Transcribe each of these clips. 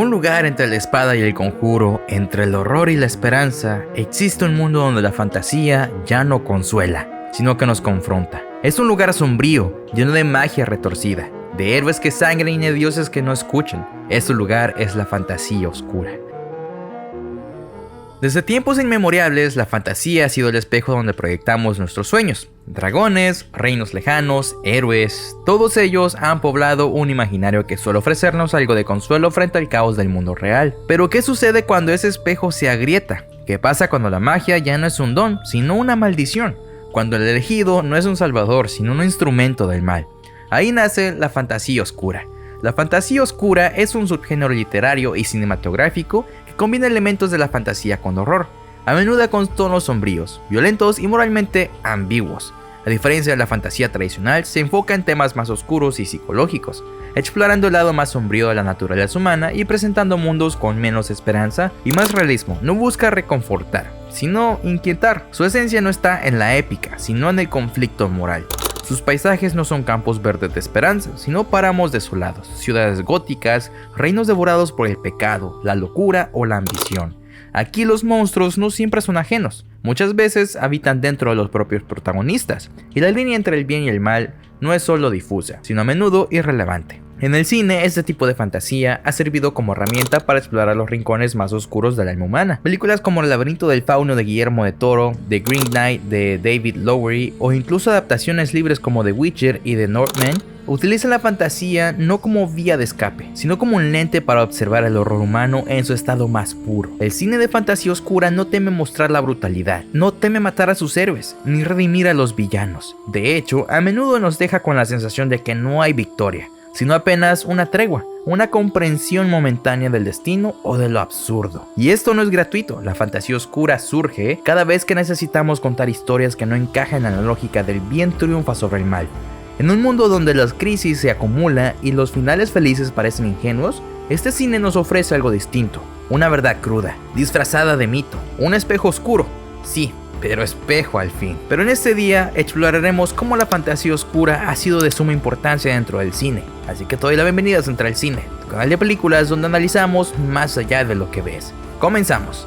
algún lugar entre la espada y el conjuro, entre el horror y la esperanza, existe un mundo donde la fantasía ya no consuela, sino que nos confronta. Es un lugar sombrío, lleno de magia retorcida, de héroes que sangran y de dioses que no escuchan. Ese lugar es la fantasía oscura. Desde tiempos inmemoriales, la fantasía ha sido el espejo donde proyectamos nuestros sueños. Dragones, reinos lejanos, héroes, todos ellos han poblado un imaginario que suele ofrecernos algo de consuelo frente al caos del mundo real. Pero ¿qué sucede cuando ese espejo se agrieta? ¿Qué pasa cuando la magia ya no es un don, sino una maldición? Cuando el elegido no es un salvador, sino un instrumento del mal. Ahí nace la fantasía oscura. La fantasía oscura es un subgénero literario y cinematográfico que combina elementos de la fantasía con horror, a menudo con tonos sombríos, violentos y moralmente ambiguos. A diferencia de la fantasía tradicional, se enfoca en temas más oscuros y psicológicos, explorando el lado más sombrío de la naturaleza humana y presentando mundos con menos esperanza y más realismo. No busca reconfortar, sino inquietar. Su esencia no está en la épica, sino en el conflicto moral. Sus paisajes no son campos verdes de esperanza, sino páramos desolados, ciudades góticas, reinos devorados por el pecado, la locura o la ambición. Aquí los monstruos no siempre son ajenos, muchas veces habitan dentro de los propios protagonistas, y la línea entre el bien y el mal no es solo difusa, sino a menudo irrelevante. En el cine, este tipo de fantasía ha servido como herramienta para explorar los rincones más oscuros del alma humana. Películas como El laberinto del fauno de Guillermo del Toro, The Green Knight de David Lowery, o incluso adaptaciones libres como The Witcher y The Northman, utilizan la fantasía no como vía de escape, sino como un lente para observar el horror humano en su estado más puro. El cine de fantasía oscura no teme mostrar la brutalidad, no teme matar a sus héroes, ni redimir a los villanos. De hecho, a menudo nos deja con la sensación de que no hay victoria, sino apenas una tregua, una comprensión momentánea del destino o de lo absurdo. Y esto no es gratuito, la fantasía oscura surge cada vez que necesitamos contar historias que no encajan en la lógica del bien triunfa sobre el mal. En un mundo donde las crisis se acumulan y los finales felices parecen ingenuos, este cine nos ofrece algo distinto, una verdad cruda, disfrazada de mito, un espejo oscuro, sí, pero espejo al fin. Pero en este día exploraremos cómo la fantasía oscura ha sido de suma importancia dentro del cine. Así que te doy la bienvenida a Central Cine, tu canal de películas donde analizamos más allá de lo que ves. Comenzamos.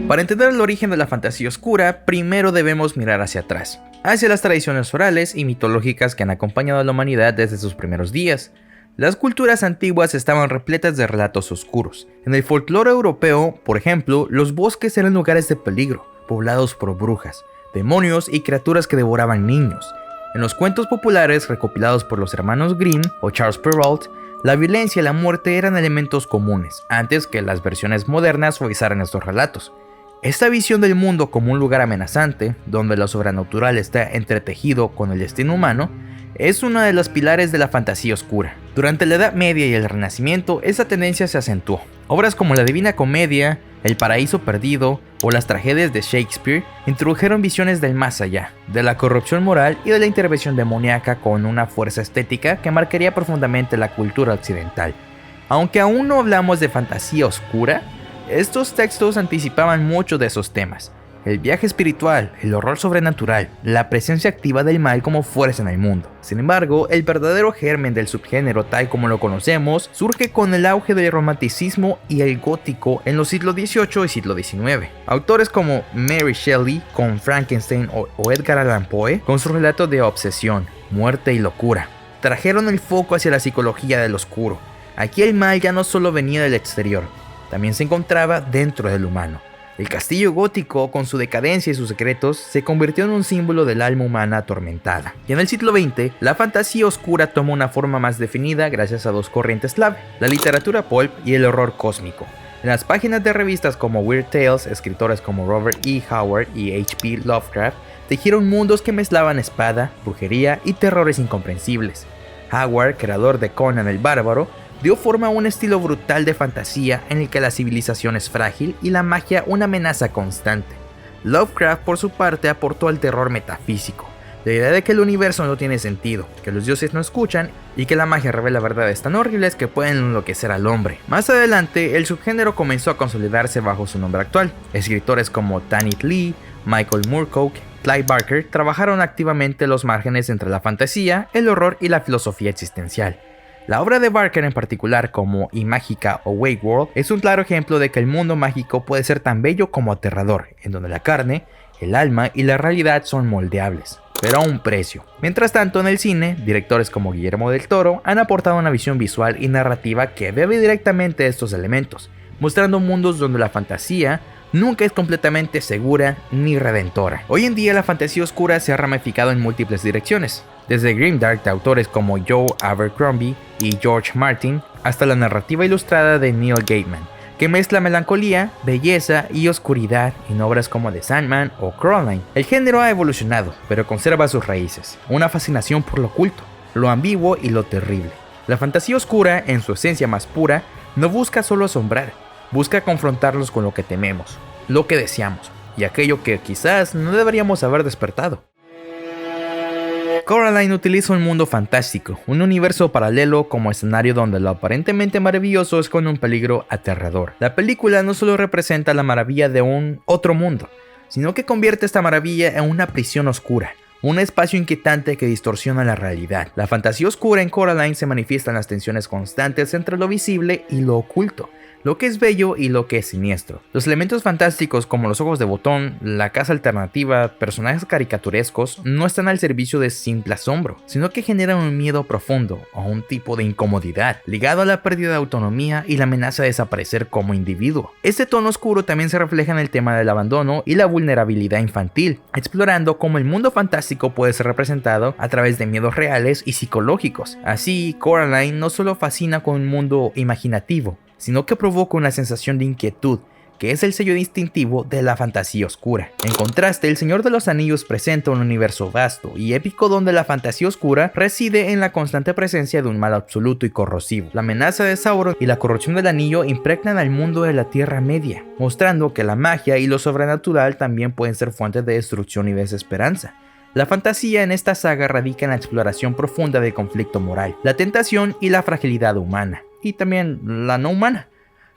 Para entender el origen de la fantasía oscura, primero debemos mirar hacia atrás, hacia las tradiciones orales y mitológicas que han acompañado a la humanidad desde sus primeros días. Las culturas antiguas estaban repletas de relatos oscuros. En el folclore europeo, por ejemplo, los bosques eran lugares de peligro, poblados por brujas, demonios y criaturas que devoraban niños. En los cuentos populares recopilados por los hermanos Grimm o Charles Perrault, la violencia y la muerte eran elementos comunes, antes que las versiones modernas suavizaran estos relatos. Esta visión del mundo como un lugar amenazante, donde lo sobrenatural está entretejido con el destino humano, es uno de los pilares de la fantasía oscura. Durante la Edad Media y el Renacimiento, esa tendencia se acentuó. Obras como la Divina Comedia, El Paraíso Perdido o las tragedias de Shakespeare introdujeron visiones del más allá, de la corrupción moral y de la intervención demoníaca con una fuerza estética que marcaría profundamente la cultura occidental. Aunque aún no hablamos de fantasía oscura, estos textos anticipaban mucho de esos temas. El viaje espiritual, el horror sobrenatural, la presencia activa del mal como fuerza en el mundo. Sin embargo, el verdadero germen del subgénero tal como lo conocemos surge con el auge del romanticismo y el gótico en los siglos XVIII y siglo XIX. Autores como Mary Shelley con Frankenstein o Edgar Allan Poe con su relato de obsesión, muerte y locura, trajeron el foco hacia la psicología del oscuro. Aquí el mal ya no solo venía del exterior, también se encontraba dentro del humano. El castillo gótico, con su decadencia y sus secretos, se convirtió en un símbolo del alma humana atormentada. Y en el siglo XX, la fantasía oscura tomó una forma más definida gracias a dos corrientes clave: la literatura pulp y el horror cósmico. En las páginas de revistas como Weird Tales, escritores como Robert E. Howard y H.P. Lovecraft tejieron mundos que mezclaban espada, brujería y terrores incomprensibles. Howard, creador de Conan el Bárbaro, dio forma a un estilo brutal de fantasía en el que la civilización es frágil y la magia una amenaza constante. Lovecraft, por su parte, aportó el terror metafísico, la idea de que el universo no tiene sentido, que los dioses no escuchan y que la magia revela verdades tan horribles que pueden enloquecer al hombre. Más adelante, el subgénero comenzó a consolidarse bajo su nombre actual. Escritores como Tanith Lee, Michael Moorcock, Clive Barker trabajaron activamente los márgenes entre la fantasía, el horror y la filosofía existencial. La obra de Barker en particular, como Imágica o Wake World, es un claro ejemplo de que el mundo mágico puede ser tan bello como aterrador, en donde la carne, el alma y la realidad son moldeables, pero a un precio. Mientras tanto, en el cine, directores como Guillermo del Toro han aportado una visión visual y narrativa que bebe directamente de estos elementos, mostrando mundos donde la fantasía nunca es completamente segura ni redentora. Hoy en día la fantasía oscura se ha ramificado en múltiples direcciones, desde grimdark de autores como Joe Abercrombie y George Martin, hasta la narrativa ilustrada de Neil Gaiman, que mezcla melancolía, belleza y oscuridad en obras como The Sandman o Coraline. El género ha evolucionado, pero conserva sus raíces, una fascinación por lo oculto, lo ambiguo y lo terrible. La fantasía oscura, en su esencia más pura, no busca solo asombrar, busca confrontarnos con lo que tememos, lo que deseamos, y aquello que quizás no deberíamos haber despertado. Coraline utiliza un mundo fantástico, un universo paralelo como escenario donde lo aparentemente maravilloso es con un peligro aterrador. La película no solo representa la maravilla de un otro mundo, sino que convierte esta maravilla en una prisión oscura, un espacio inquietante que distorsiona la realidad. La fantasía oscura en Coraline se manifiesta en las tensiones constantes entre lo visible y lo oculto, lo que es bello y lo que es siniestro. Los elementos fantásticos como los ojos de botón, la casa alternativa, personajes caricaturescos no están al servicio de simple asombro, sino que generan un miedo profundo o un tipo de incomodidad ligado a la pérdida de autonomía y la amenaza de desaparecer como individuo. Este tono oscuro también se refleja en el tema del abandono y la vulnerabilidad infantil, explorando cómo el mundo fantástico puede ser representado a través de miedos reales y psicológicos. Así, Coraline no solo fascina con un mundo imaginativo, sino que provoca una sensación de inquietud, que es el sello distintivo de la fantasía oscura. En contraste, El Señor de los Anillos presenta un universo vasto y épico donde la fantasía oscura reside en la constante presencia de un mal absoluto y corrosivo. La amenaza de Sauron y la corrupción del anillo impregnan al mundo de la Tierra Media, mostrando que la magia y lo sobrenatural también pueden ser fuentes de destrucción y desesperanza. La fantasía en esta saga radica en la exploración profunda del conflicto moral, la tentación y la fragilidad humana, y también la no humana.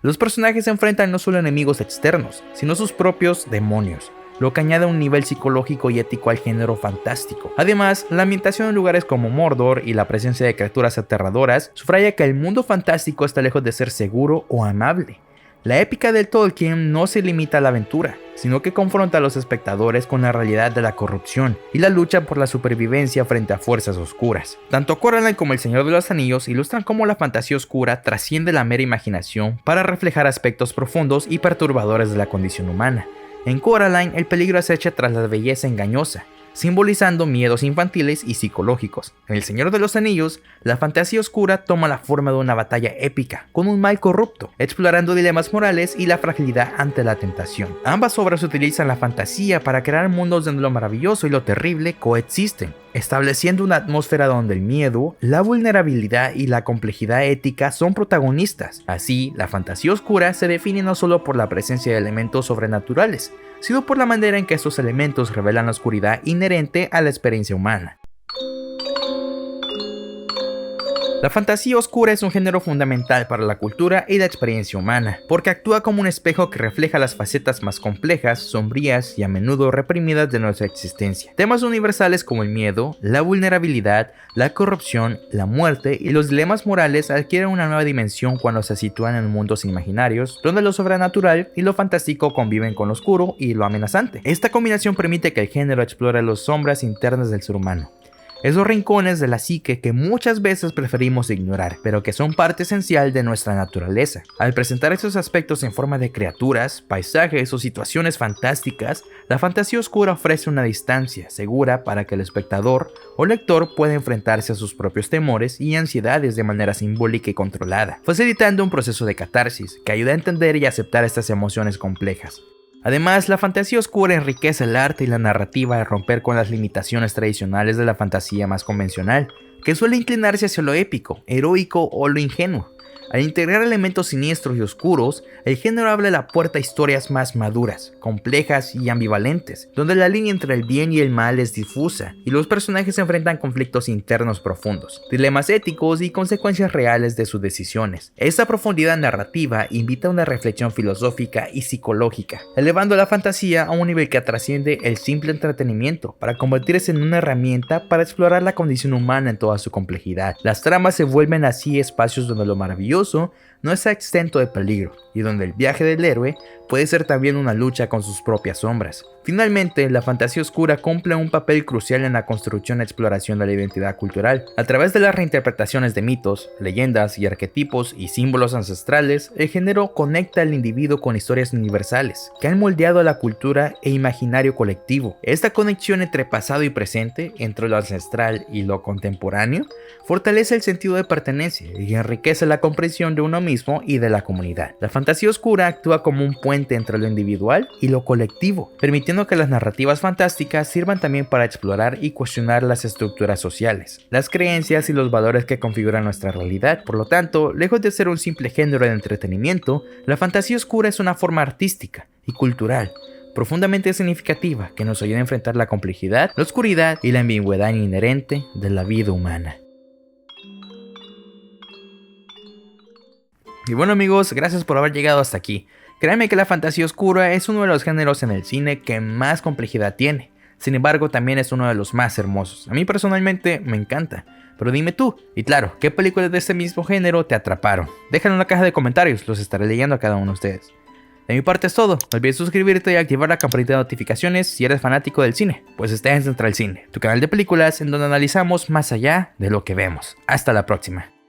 Los personajes se enfrentan no solo a enemigos externos, sino a sus propios demonios, lo que añade un nivel psicológico y ético al género fantástico. Además, la ambientación en lugares como Mordor y la presencia de criaturas aterradoras subraya que el mundo fantástico está lejos de ser seguro o amable. La épica del Tolkien no se limita a la aventura, sino que confronta a los espectadores con la realidad de la corrupción y la lucha por la supervivencia frente a fuerzas oscuras. Tanto Coraline como El Señor de los Anillos ilustran cómo la fantasía oscura trasciende la mera imaginación para reflejar aspectos profundos y perturbadores de la condición humana. En Coraline, el peligro acecha tras la belleza engañosa, simbolizando miedos infantiles y psicológicos. En El Señor de los Anillos, la fantasía oscura toma la forma de una batalla épica, con un mal corrupto, explorando dilemas morales y la fragilidad ante la tentación. Ambas obras utilizan la fantasía para crear mundos donde lo maravilloso y lo terrible coexisten, estableciendo una atmósfera donde el miedo, la vulnerabilidad y la complejidad ética son protagonistas. Así, la fantasía oscura se define no solo por la presencia de elementos sobrenaturales, sino por la manera en que estos elementos revelan la oscuridad inherente a la experiencia humana. La fantasía oscura es un género fundamental para la cultura y la experiencia humana, porque actúa como un espejo que refleja las facetas más complejas, sombrías y a menudo reprimidas de nuestra existencia. Temas universales como el miedo, la vulnerabilidad, la corrupción, la muerte y los dilemas morales adquieren una nueva dimensión cuando se sitúan en mundos imaginarios, donde lo sobrenatural y lo fantástico conviven con lo oscuro y lo amenazante. Esta combinación permite que el género explore las sombras internas del ser humano, esos rincones de la psique que muchas veces preferimos ignorar, pero que son parte esencial de nuestra naturaleza. Al presentar estos aspectos en forma de criaturas, paisajes o situaciones fantásticas, la fantasía oscura ofrece una distancia segura para que el espectador o lector pueda enfrentarse a sus propios temores y ansiedades de manera simbólica y controlada, facilitando un proceso de catarsis que ayuda a entender y aceptar estas emociones complejas. Además, la fantasía oscura enriquece el arte y la narrativa al romper con las limitaciones tradicionales de la fantasía más convencional, que suele inclinarse hacia lo épico, heroico o lo ingenuo. Al integrar elementos siniestros y oscuros, el género abre la puerta a historias más maduras, complejas y ambivalentes, donde la línea entre el bien y el mal es difusa y los personajes se enfrentan a conflictos internos profundos, dilemas éticos y consecuencias reales de sus decisiones. Esta profundidad narrativa invita a una reflexión filosófica y psicológica, elevando la fantasía a un nivel que trasciende el simple entretenimiento para convertirse en una herramienta para explorar la condición humana en toda su complejidad. Las tramas se vuelven así espacios donde lo maravilloso no está exento de peligro y donde el viaje del héroe puede ser también una lucha con sus propias sombras. Finalmente, la fantasía oscura cumple un papel crucial en la construcción y exploración de la identidad cultural. A través de las reinterpretaciones de mitos, leyendas y arquetipos y símbolos ancestrales, el género conecta al individuo con historias universales que han moldeado la cultura e imaginario colectivo. Esta conexión entre pasado y presente, entre lo ancestral y lo contemporáneo, fortalece el sentido de pertenencia y enriquece la comprensión de uno mismo y de la comunidad. La fantasía oscura actúa como un puente entre lo individual y lo colectivo, permitiendo que las narrativas fantásticas sirvan también para explorar y cuestionar las estructuras sociales, las creencias y los valores que configuran nuestra realidad. Por lo tanto, lejos de ser un simple género de entretenimiento, la fantasía oscura es una forma artística y cultural profundamente significativa que nos ayuda a enfrentar la complejidad, la oscuridad y la ambigüedad inherente de la vida humana. Y bueno amigos, gracias por haber llegado hasta aquí. Créanme que la fantasía oscura es uno de los géneros en el cine que más complejidad tiene. Sin embargo, también es uno de los más hermosos. A mí personalmente me encanta. Pero dime tú, y claro, ¿qué películas de este mismo género te atraparon? Déjalo en la caja de comentarios, los estaré leyendo a cada uno de ustedes. De mi parte es todo, no olvides suscribirte y activar la campanita de notificaciones si eres fanático del cine, pues estás en Central Cine, tu canal de películas en donde analizamos más allá de lo que vemos. Hasta la próxima.